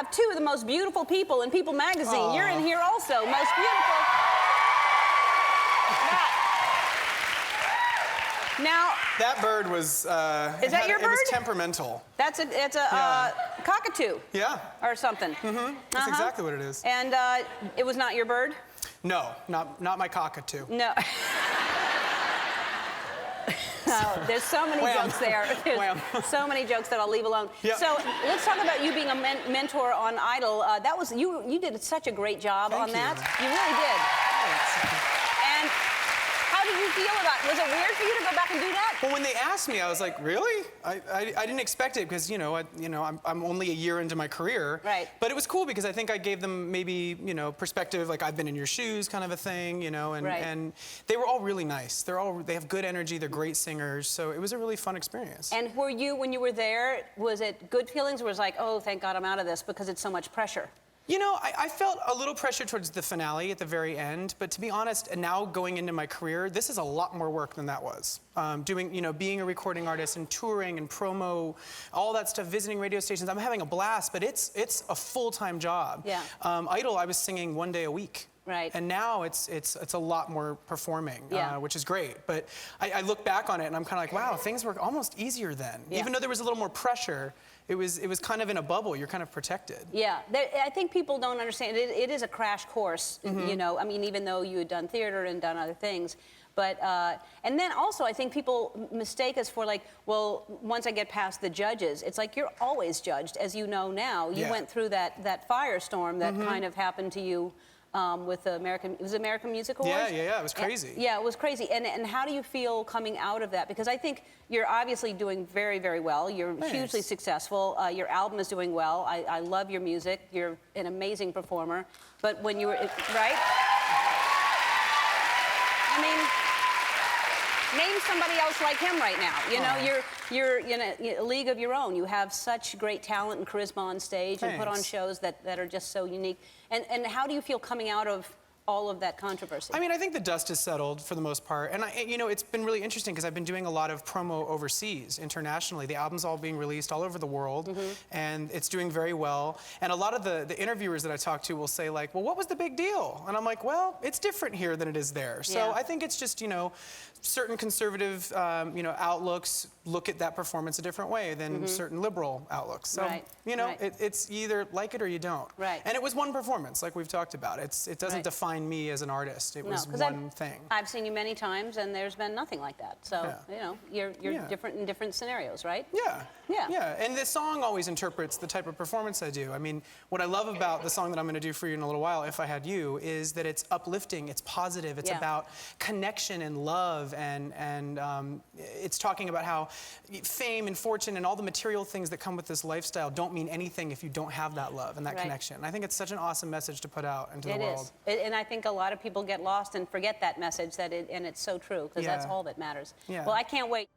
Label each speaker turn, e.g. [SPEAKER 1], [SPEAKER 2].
[SPEAKER 1] have two of the most beautiful people in People magazine. Aww. You're in here also, most beautiful. Now,
[SPEAKER 2] that bird was.
[SPEAKER 1] Is that your bird?
[SPEAKER 2] It was temperamental.
[SPEAKER 1] It's a cockatoo.
[SPEAKER 2] Yeah.
[SPEAKER 1] Or something.
[SPEAKER 2] Mm-hmm. That's exactly what it is.
[SPEAKER 1] And it was not your bird?
[SPEAKER 2] No, not my cockatoo.
[SPEAKER 1] No. Oh, there's so many jokes there. There's so many jokes that I'll leave alone. Yep. So let's talk about you being a mentor on Idol. That was you did such a great job on that. You really did.
[SPEAKER 2] Thanks. And
[SPEAKER 1] how did you feel about it? Was it weird for you to go back and do that?
[SPEAKER 2] Well, when they asked me, I was like, really? I didn't expect it because I'm only a year into my career.
[SPEAKER 1] Right.
[SPEAKER 2] But it was cool because I think I gave them maybe perspective, like I've been in your shoes, kind of a thing, and they were all really nice. They have good energy. They're great singers. So it was a really fun experience.
[SPEAKER 1] And were you, when you were there, was it good feelings, or was it like, oh, thank God I'm out of this because it's so much pressure?
[SPEAKER 2] I felt a little pressure towards the finale at the very end, but to be honest, and now going into my career, this is a lot more work than that was. Being a recording artist and touring and promo, all that stuff, visiting radio stations, I'm having a blast, but it's a full-time job.
[SPEAKER 1] Yeah.
[SPEAKER 2] Idol, I was singing 1 day a week.
[SPEAKER 1] Right.
[SPEAKER 2] And now it's a lot more performing,
[SPEAKER 1] yeah.
[SPEAKER 2] Which is great. But I look back on it and I'm kind of like, wow, things were almost easier then. Yeah. Even though there was a little more pressure, it was kind of in a bubble. You're kind of protected.
[SPEAKER 1] Yeah, I think people don't understand. It is a crash course, I mean, even though you had done theater and done other things. But, and then also I think people mistake us for like, well, once I get past the judges, it's like you're always judged, as you know now. You went through that firestorm that kind of happened to you. With the American Music Awards?
[SPEAKER 2] Yeah, it was crazy.
[SPEAKER 1] Yeah, it was crazy. And how do you feel coming out of that? Because I think you're obviously doing very, very well. You're hugely successful. Your album is doing well. I love your music. You're an amazing performer. But when you were, right? I mean, name somebody else like him right now. You're in a league of your own. You have such great talent and charisma on stage and put on shows that are just so unique. And how do you feel coming out of all of that controversy?
[SPEAKER 2] I mean, I think the dust has settled for the most part. And, it's been really interesting because I've been doing a lot of promo overseas, internationally. The album's all being released all over the world, and it's doing very well. And a lot of the interviewers that I talk to will say, like, well, what was the big deal? And I'm like, well, it's different here than it is there. So I think it's just, certain conservative, outlooks look at that performance a different way than certain liberal outlooks. So, it's either like it or you don't.
[SPEAKER 1] Right.
[SPEAKER 2] And it was one performance, like we've talked about. It doesn't define me as an artist. It was one thing.
[SPEAKER 1] I've seen you many times, and there's been nothing like that. So, you're different in different scenarios, right?
[SPEAKER 2] Yeah.
[SPEAKER 1] Yeah.
[SPEAKER 2] Yeah, and the song always interprets the type of performance I do. I mean, what I love about the song that I'm going to do for you in a little while, If I Had You, is that it's uplifting, it's positive, it's about connection and love, and it's talking about how fame and fortune and all the material things that come with this lifestyle don't mean anything if you don't have that love and that connection. And I think it's such an awesome message to put out into the world.
[SPEAKER 1] It is. And I think a lot of people get lost and forget that message, and it's so true, because that's all that matters.
[SPEAKER 2] Yeah.
[SPEAKER 1] Well, I can't wait.